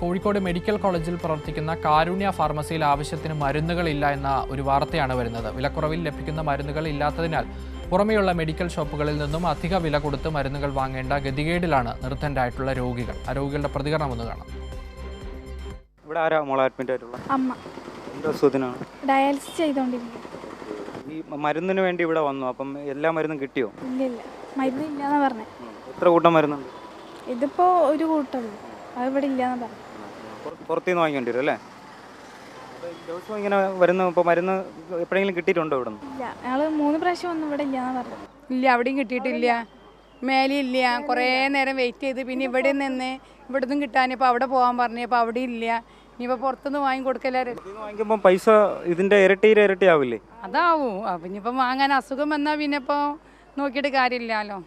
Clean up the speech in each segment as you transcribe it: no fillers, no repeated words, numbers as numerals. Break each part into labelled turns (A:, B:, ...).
A: Kozhikode medical കോളേജിൽ പ്രവർത്തിക്കുന്ന കാരുണ്യ ഫാർമസിയിൽ ആവശ്യത്തിന് മരുന്നുകളില്ല എന്ന ഒരു വാർത്തയാണ് വരുന്നത്. വിലക്കുറവിൽ ലഭിക്കുന്ന മരുന്നുകൾ ഇല്ലാത്തതിനാൽ പുറമെയുള്ള മെഡിക്കൽ ഷോപ്പുകളിൽ നിന്നും അധിക വില കൊടുത്ത് മരുന്നുകൾ വാങ്ങേണ്ട ഗതികേടിലാണ് നിർദ്ധനരായിട്ടുള്ള രോഗികൾ. ആ രോഗികളുടെ പ്രതികരണം ഒന്ന് കാണാം.
B: ഇവിടെ ആരാ മോളെ അഡ്മിറ്റ് ആയിട്ടുള്ള?
C: അമ്മ.
B: എന്ത് അസുഖത്തിനാണ്?
C: ഡയാലിസിസ് ചെയ്തുകൊണ്ടിരിക്കുന്നു.
B: ഈ മരുന്നിന് വേണ്ടി ഇവിടെ വന്നു, അപ്പം എല്ലാ മരുന്നും കിട്ടിയോ?
C: ഇല്ല, മരുന്ന് ഇല്ലാന്ന് പറഞ്ഞേ.
B: എത്ര കൂട്ടം മരുന്നുണ്ട്?
C: ഇതിപ്പോ ഒരു കൂട്ടമുള്ളൂ, അത് ഇവിടെ ഇല്ലാന്ന് പറഞ്ഞു.
B: പുറത്തുനിന്ന് വാങ്ങിക്കേണ്ടി വരും അല്ലേ? ദിവസം ഇങ്ങനെ വരുന്ന ഇപ്പോൾ മരുന്ന് എപ്പോഴെങ്കിലും കിട്ടിയിട്ടുണ്ടോ ഇവിടെ നിന്ന്?
C: ഇല്ല, ഞങ്ങൾ 3 പ്രാവശ്യം ഒന്നും ഇവിടെ ഇല്ലാന്ന് പറഞ്ഞു.
D: ഇല്ല, അവിടെയും കിട്ടിയിട്ടില്ല, മേലില്ല. കുറേ നേരം വെയിറ്റ് ചെയ്ത് പിന്നെ ഇവിടെ നിന്ന് ഇവിടുന്ന് കിട്ടാനിപ്പോൾ അവിടെ പോകാൻ പറഞ്ഞു. അപ്പോൾ അവിടെ ഇല്ല. ഇനിയിപ്പോൾ പുറത്തുനിന്ന് വാങ്ങി കൊടുക്കല്ലാരും
B: വാങ്ങിക്കുമ്പോൾ പൈസ ഇതിൻ്റെ ഇരട്ടി ആവില്ലേ?
D: അതാവും. അപ്പം ഇനിയിപ്പം വാങ്ങാൻ അസുഖം വന്നാൽ പിന്നെ ഇപ്പോൾ നോക്കിയിട്ട് കാര്യമില്ലല്ലോ.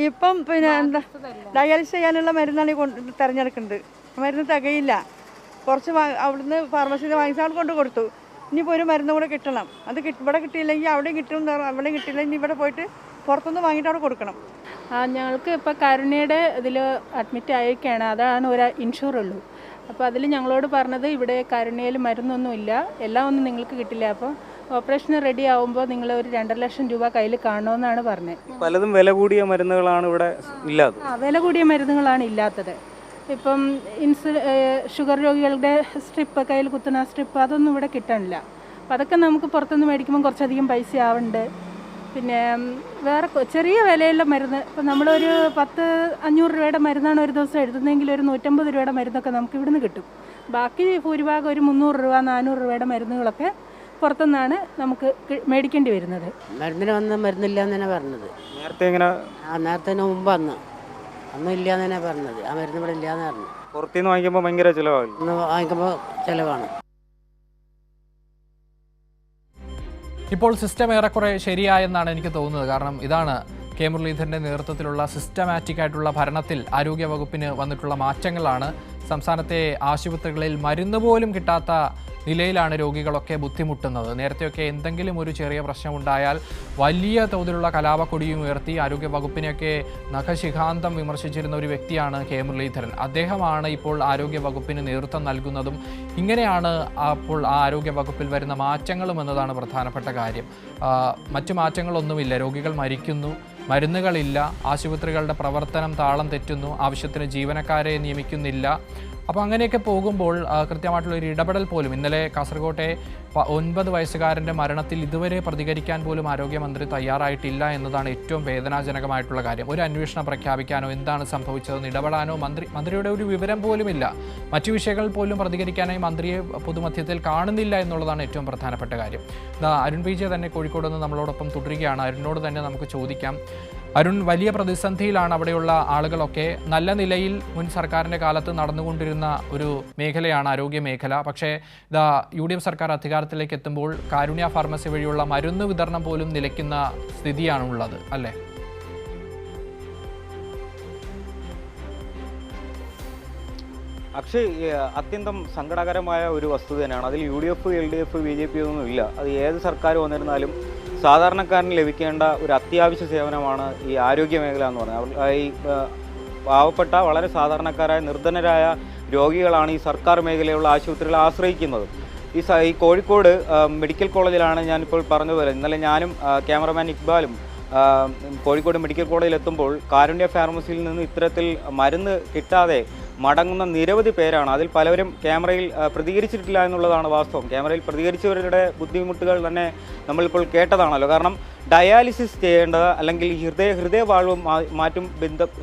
E: ഇപ്പം പിന്നെ എന്താ ഡയാലിസിസ് ചെയ്യാനുള്ള മരുന്നാണ് തിരഞ്ഞെടുക്കുന്നത്. മരുന്ന് തികയില്ല. കുറച്ച് അവിടുന്ന് ഫാർമസിയിൽ വാങ്ങിച്ച ആൾ കൊണ്ട് കൊടുത്തു. ഇനിയിപ്പോൾ ഒരു മരുന്ന് കൂടെ കിട്ടണം. അത് ഇവിടെ കിട്ടിയില്ലെങ്കിൽ അവിടെ കിട്ടും, അവിടെ കിട്ടിയില്ല. ഇനി ഇവിടെ പോയിട്ട് പുറത്തുനിന്ന് വാങ്ങിയിട്ട് അവിടെ കൊടുക്കണം.
F: ഞങ്ങൾക്ക് ഇപ്പോൾ കരുണയുടെ ഇതിൽ അഡ്മിറ്റ് ആയിരിക്കുകയാണ്. അതാണ് ഒരു ഇൻഷുറുള്ളൂ. അപ്പോൾ അതിൽ ഞങ്ങളോട് പറഞ്ഞത് ഇവിടെ കരുണയിൽ മരുന്നൊന്നുമില്ല, എല്ലാം ഒന്നും നിങ്ങൾക്ക് കിട്ടില്ല. അപ്പോൾ ഓപ്പറേഷൻ റെഡി ആവുമ്പോൾ നിങ്ങൾ ഒരു 2.5 ലക്ഷം രൂപ കയ്യിൽ കാണുമെന്നാണ് പറഞ്ഞത്.
B: പലതും വില കൂടിയ മരുന്നുകളാണ് ഇവിടെ ഇല്ലാത്തത്.
F: വില കൂടിയ മരുന്നുകളാണ് ഇല്ലാത്തത്. ഇപ്പം ഷുഗർ രോഗികളുടെ സ്ട്രിപ്പ്, കയ്യിൽ കുത്തുന്ന സ്ട്രിപ്പ്, അതൊന്നും ഇവിടെ കിട്ടണില്ല. അപ്പോൾ അതൊക്കെ നമുക്ക് പുറത്തുനിന്ന് മേടിക്കുമ്പോൾ കുറച്ചധികം പൈസ ആവുന്നുണ്ട്. പിന്നെ വേറെ ചെറിയ വിലയുള്ള മരുന്ന്, ഇപ്പം നമ്മളൊരു 500 രൂപയുടെ മരുന്നാണ് ഒരു ദിവസം എഴുതുന്നതെങ്കിൽ ഒരു 150 രൂപയുടെ മരുന്നൊക്കെ നമുക്ക് ഇവിടുന്ന് കിട്ടും. ബാക്കി ഭൂരിഭാഗം ഒരു 300 രൂപ 400 രൂപയുടെ മരുന്നുകളൊക്കെ പുറത്തുനിന്നാണ് നമുക്ക് മേടിക്കേണ്ടി വരുന്നത്.
G: മരുന്നിന് വന്ന് മരുന്നില്ല എന്ന് തന്നെ പറഞ്ഞത്.
B: നേരത്തെ എങ്ങനെ?
G: നേരത്തെ മുമ്പ് അന്നും ഇല്ല എന്ന് തന്നെ പറഞ്ഞത്. ആ മരുന്ന് ഇവിടെ ഇല്ലയെന്ന് പറഞ്ഞു.
B: പുറത്തുനിന്ന് വാങ്ങിക്കുമ്പോൾ ഭയങ്കര ചിലവാകും.
G: വാങ്ങിക്കുമ്പോൾ ചിലവാണ്.
A: ഇപ്പോൾ സിസ്റ്റം ഏറെക്കുറെ ശരിയായെന്നാണ് എനിക്ക് തോന്നുന്നത്. കാരണം ഇതാണ് കെ മുരളീധരൻ്റെ നേതൃത്വത്തിലുള്ള സിസ്റ്റമാറ്റിക് ആയിട്ടുള്ള ഭരണത്തിൽ ആരോഗ്യവകുപ്പിന് വന്നിട്ടുള്ള മാറ്റങ്ങളാണ്. സംസ്ഥാനത്തെ ആശുപത്രികളിൽ മരുന്ന് പോലും കിട്ടാത്ത നിലയിലാണ് രോഗികളൊക്കെ ബുദ്ധിമുട്ടുന്നത്. നേരത്തെയൊക്കെ എന്തെങ്കിലും ഒരു ചെറിയ പ്രശ്നമുണ്ടായാൽ വലിയ തോതിലുള്ള കലാപക്കൊടിയും ഉയർത്തി ആരോഗ്യവകുപ്പിനെയൊക്കെ നഖശിഖാന്തം വിമർശിച്ചിരുന്ന ഒരു വ്യക്തിയാണ് കെ മുരളീധരൻ. അദ്ദേഹമാണ് ഇപ്പോൾ ആരോഗ്യവകുപ്പിന് നേതൃത്വം നൽകുന്നതും. ഇങ്ങനെയാണ് അപ്പോൾ ആ ആരോഗ്യവകുപ്പിൽ വരുന്ന മാറ്റങ്ങളും എന്നതാണ് പ്രധാനപ്പെട്ട കാര്യം. മറ്റു മാറ്റങ്ങളൊന്നുമില്ല. രോഗികൾ മരിക്കുന്നു, മരുന്നുകളില്ല, ആശുപത്രികളുടെ പ്രവർത്തനം താളം തെറ്റുന്നു, ആവശ്യത്തിന് ജീവനക്കാരെ നിയമിക്കുന്നില്ല. അപ്പോൾ അങ്ങനെയൊക്കെ പോകുമ്പോൾ കൃത്യമായിട്ടുള്ളൊരു ഇടപെടൽ പോലും ഇന്നലെ കാസർഗോട്ടെ 9 വയസ്സുകാരൻ്റെ മരണത്തിൽ ഇതുവരെ പ്രതികരിക്കാൻ പോലും ആരോഗ്യമന്ത്രി തയ്യാറായിട്ടില്ല എന്നതാണ് ഏറ്റവും വേദനാജനകമായിട്ടുള്ള കാര്യം. ഒരു അന്വേഷണം പ്രഖ്യാപിക്കാനോ എന്താണ് സംഭവിച്ചതെന്ന് ഇടപെടാനോ മന്ത്രിയുടെ ഒരു വിവരം പോലുമില്ല. മറ്റു വിഷയങ്ങളിൽ പോലും പ്രതികരിക്കാനായി മന്ത്രിയെ പൊതുമധ്യത്തിൽ കാണുന്നില്ല എന്നുള്ളതാണ് ഏറ്റവും പ്രധാനപ്പെട്ട കാര്യം. അരുൺ പി ജെ തന്നെ കോഴിക്കോട് നിന്ന് നമ്മളോടൊപ്പം തുടരുകയാണ്. അരുണിനോട് തന്നെ നമുക്ക് ചോദിക്കാം. അരുൺ, വലിയ പ്രതിസന്ധിയിലാണ് അവിടെയുള്ള ആളുകളൊക്കെ. നല്ല നിലയിൽ മുൻ സർക്കാരിൻ്റെ കാലത്ത് നടന്നുകൊണ്ടിരുന്ന ഒരു മേഖലയാണ് ആരോഗ്യ മേഖല. പക്ഷേ UDF സർക്കാർ അധികാരത്തിലേക്ക് എത്തുമ്പോൾ കാരുണ്യ ഫാർമസി വഴിയുള്ള മരുന്ന് വിതരണം പോലും നിലയ്ക്കുന്ന സ്ഥിതിയാണ് ഉള്ളത്, അല്ലേ?
B: അക്ഷയ്, അത്യന്തം സങ്കടകരമായ ഒരു വസ്തുത തന്നെയാണ്. അതിൽ UDF, LDF, BJP ഒന്നും ഇല്ല. അത് ഏത് സർക്കാർ വന്നിരുന്നാലും സാധാരണക്കാരന് ലഭിക്കേണ്ട ഒരു അത്യാവശ്യ സേവനമാണ് ഈ ആരോഗ്യ മേഖല എന്ന് പറഞ്ഞാൽ. ഈ പാവപ്പെട്ട വളരെ സാധാരണക്കാരായ നിർധനരായ രോഗികളാണ് ഈ സർക്കാർ മേഖലയുള്ള ആശുപത്രികളെ ആശ്രയിക്കുന്നത്. ഈ കോഴിക്കോട് മെഡിക്കൽ കോളേജിലാണ് ഞാനിപ്പോൾ പറഞ്ഞതുപോലെ ഇന്നലെ ഞാനും ക്യാമറമാൻ ഇക്ബാലും കോഴിക്കോട് മെഡിക്കൽ കോളേജിൽ എത്തുമ്പോൾ കാരുണ്യ ഫാർമസിയിൽ നിന്ന് ഇത്തരത്തിൽ മരുന്ന് കിട്ടാതെ മടങ്ങുന്ന നിരവധി പേരാണ്. അതിൽ പലവരും ക്യാമറയിൽ പ്രതികരിച്ചിട്ടില്ല എന്നുള്ളതാണ് വാസ്തവം. ക്യാമറയിൽ പ്രതികരിച്ചവരുടെ ബുദ്ധിമുട്ടുകൾ തന്നെ നമ്മളിപ്പോൾ കേട്ടതാണല്ലോ. കാരണം ഡയാലിസിസ് ചെയ്യേണ്ടത് അല്ലെങ്കിൽ ഹൃദയവാൾവ് മാറ്റും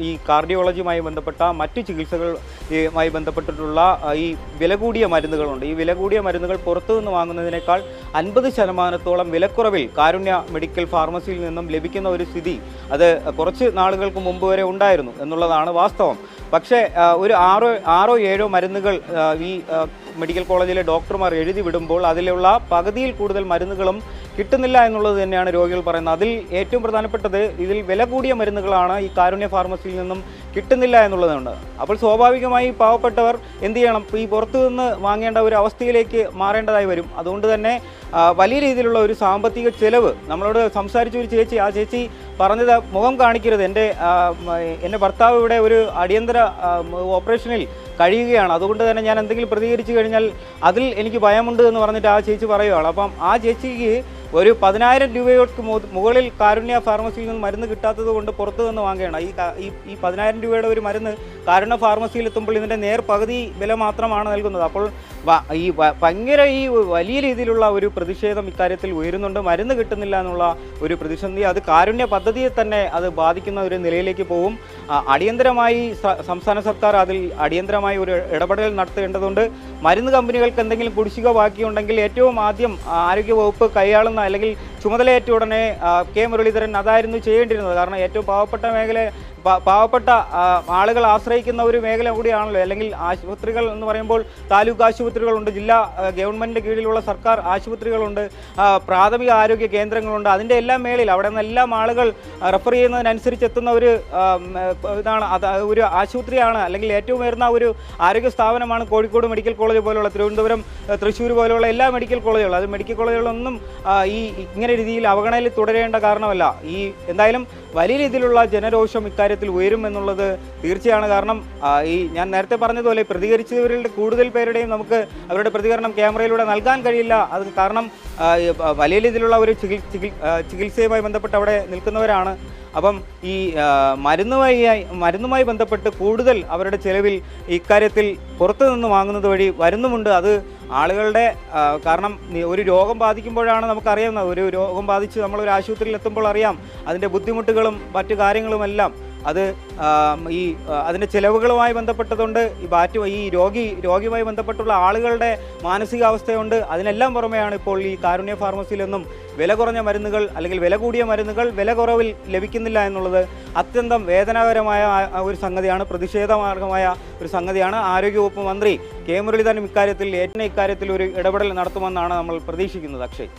B: ഈ കാർഡിയോളജിയുമായി ബന്ധപ്പെട്ട മറ്റു ചികിത്സകളുമായി ബന്ധപ്പെട്ടിട്ടുള്ള ഈ വില കൂടിയ മരുന്നുകളുണ്ട്. ഈ വില കൂടിയ മരുന്നുകൾ പുറത്തുനിന്ന് വാങ്ങുന്നതിനേക്കാൾ 50% വിലക്കുറവിൽ കാരുണ്യ മെഡിക്കൽ ഫാർമസിയിൽ നിന്നും ലഭിക്കുന്ന ഒരു സ്ഥിതി അത് കുറച്ച് നാളുകൾക്ക് മുമ്പ് വരെ ഉണ്ടായിരുന്നു എന്നുള്ളതാണ് വാസ്തവം. പക്ഷേ ഒരു 6-7 മരുന്നുകൾ ഈ മെഡിക്കൽ കോളേജിലെ ഡോക്ടർമാർ എഴുതി വിടുമ്പോൾ അതിലുള്ള പകുതിയിൽ കൂടുതൽ മരുന്നുകളും കിട്ടുന്നില്ല എന്നുള്ളത് തന്നെയാണ് രോഗികൾ പറയുന്നത്. അതിൽ ഏറ്റവും പ്രധാനപ്പെട്ടത് ഇതിൽ വില കൂടിയ മരുന്നുകളാണ് ഈ കാരുണ്യ ഫാർമസിയിൽ നിന്നും കിട്ടുന്നില്ല എന്നുള്ളതുണ്ട്. അപ്പോൾ സ്വാഭാവികമായി പാവപ്പെട്ടവർ എന്ത് ചെയ്യണം, ഈ പുറത്തു നിന്ന് വാങ്ങേണ്ട ഒരു അവസ്ഥയിലേക്ക് മാറേണ്ടതായി വരും. അതുകൊണ്ട് തന്നെ വലിയ രീതിയിലുള്ള ഒരു സാമ്പത്തിക ചെലവ് നമ്മളോട് സംസാരിച്ച ഒരു ചേച്ചി, ആ ചേച്ചി പറഞ്ഞത് മുഖം കാണിക്കരുത്, എൻ്റെ ഭർത്താവ് ഇവിടെ ഒരു അടിയന്തര ഓപ്പറേഷനിൽ കഴിയുകയാണ്, അതുകൊണ്ട് തന്നെ ഞാൻ എന്തെങ്കിലും പ്രതികരിച്ചു കഴിഞ്ഞാൽ അതിൽ എനിക്ക് ഭയമുണ്ട് എന്ന് പറഞ്ഞിട്ട് ആ ചേച്ചി പറയുകയാണ്. അപ്പം ആ ചേച്ചിക്ക് ഒരു 10,000 രൂപയ്ക്ക് മുകളിൽ കാരുണ്യ ഫാർമസിയിൽ നിന്ന് മരുന്ന് കിട്ടാത്തത് കൊണ്ട് പുറത്തു നിന്ന് വാങ്ങുകയാണ്. ഈ 10,000 രൂപയുടെ ഒരു മരുന്ന് കാരുണ്യ ഫാർമസിയിൽ എത്തുമ്പോൾ ഇതിൻ്റെ പകുതി വില മാത്രമാണ് നൽകുന്നത്. അപ്പോൾ ഭയങ്കര വലിയ രീതിയിലുള്ള ഒരു പ്രതിഷേധം ഇക്കാര്യത്തിൽ ഉയരുന്നുണ്ട്. മരുന്ന് കിട്ടുന്നില്ല എന്നുള്ള ഒരു പ്രതിസന്ധി അത് കാരുണ്യ പദ്ധതിയെ തന്നെ അത് ബാധിക്കുന്ന ഒരു നിലയിലേക്ക് പോകും. അടിയന്തരമായി സംസ്ഥാന സർക്കാർ അതിൽ അടിയന്തരമായി ഒരു ഇടപെടൽ നടത്തേണ്ടതുണ്ട്. മരുന്ന് കമ്പനികൾക്ക് എന്തെങ്കിലും കുടിശ്ശിക ബാക്കിയുണ്ടെങ്കിൽ ഏറ്റവും ആദ്യം ആരോഗ്യവകുപ്പ് കൈയാളുന്ന അല്ലെങ്കിൽ ചുമതലയേറ്റ ഉടനെ കെ മുരളീധരൻ അതായിരുന്നു ചെയ്യേണ്ടിയിരുന്നത്. കാരണം ഏറ്റവും പാവപ്പെട്ട ആളുകൾ ആശ്രയിക്കുന്ന ഒരു മേഖല കൂടിയാണല്ലോ. അല്ലെങ്കിൽ ആശുപത്രികൾ എന്ന് പറയുമ്പോൾ താലൂക്ക് ആശുപത്രികളുണ്ട്, ജില്ലാ ഗവൺമെൻറ് കീഴിലുള്ള സർക്കാർ ആശുപത്രികളുണ്ട്, പ്രാഥമിക ആരോഗ്യ കേന്ദ്രങ്ങളുണ്ട്. അതിൻ്റെ എല്ലാം മേളിൽ അവിടെ നിന്നെല്ലാം ആളുകൾ റെഫർ ചെയ്യുന്നതിനനുസരിച്ച് എത്തുന്ന ഒരു ഒരു ആശുപത്രിയാണ്, അല്ലെങ്കിൽ ഏറ്റവും ഉയർന്ന ഒരു ആരോഗ്യ സ്ഥാപനമാണ് കോഴിക്കോട് മെഡിക്കൽ കോളേജ് പോലുള്ള, തിരുവനന്തപുരം, തൃശ്ശൂർ പോലുള്ള എല്ലാ മെഡിക്കൽ കോളേജുകളും. അത് മെഡിക്കൽ കോളേജുകളൊന്നും ഇങ്ങനെ രീതിയിൽ അവഗണനയിൽ തുടരേണ്ട കാരണമല്ല. എന്തായാലും വലിയ രീതിയിലുള്ള ജനരോഷം ഇക്കാര്യത്തിൽ ഉയരും എന്നുള്ളത് തീർച്ചയാണ്. കാരണം ഞാൻ നേരത്തെ പറഞ്ഞതുപോലെ പ്രതികരിച്ചവരുടെ കൂടുതൽ പേരുടെയും നമുക്ക് അവരുടെ പ്രതികരണം ക്യാമറയിലൂടെ നൽകാൻ കഴിയില്ല. അത് കാരണം വലിയ രീതിയിലുള്ള ഒരു ചികിത്സയുമായി ബന്ധപ്പെട്ട് അവിടെ നിൽക്കുന്നവരാണ്. അപ്പം ഈ മരുന്നുമായി ബന്ധപ്പെട്ട് കൂടുതൽ അവരുടെ ചെലവിൽ ഇക്കാര്യത്തിൽ പുറത്തു നിന്ന് വാങ്ങുന്നത് വഴി വരുന്നുമുണ്ട്. അത് ആളുകളുടെ കാരണം ഒരു രോഗം ബാധിക്കുമ്പോഴാണ് നമുക്കറിയാവുന്നത്. ഒരു രോഗം ബാധിച്ച് നമ്മളൊരു ആശുപത്രിയിൽ എത്തുമ്പോൾ അറിയാം അതിൻ്റെ ബുദ്ധിമുട്ടുകളും മറ്റു കാര്യങ്ങളുമെല്ലാം. അത് അതിൻ്റെ ചിലവുകളുമായി ബന്ധപ്പെട്ടതുകൊണ്ട് ഈ രോഗിയുമായി ബന്ധപ്പെട്ടുള്ള ആളുകളുടെ മാനസികാവസ്ഥയുണ്ട്. അതിനെല്ലാം പുറമെയാണ് ഇപ്പോൾ ഈ കാരുണ്യ ഫാർമസിയിൽ നിന്നും വില കുറഞ്ഞ മരുന്നുകൾ അല്ലെങ്കിൽ വില കൂടിയ മരുന്നുകൾ വില കുറവിൽ ലഭിക്കുന്നില്ല എന്നുള്ളത് അത്യന്തം വേദനാകരമായ ഒരു സംഗതിയാണ്, പ്രതിഷേധമാർഗമായ ഒരു സംഗതിയാണ്. ആരോഗ്യവകുപ്പ് മന്ത്രി കെ മുരളീധരൻ ഇക്കാര്യത്തിൽ ഒരു ഇടപെടൽ നടത്തുമെന്നാണ് നമ്മൾ പ്രതീക്ഷിക്കുന്നത്. അക്ഷയ്.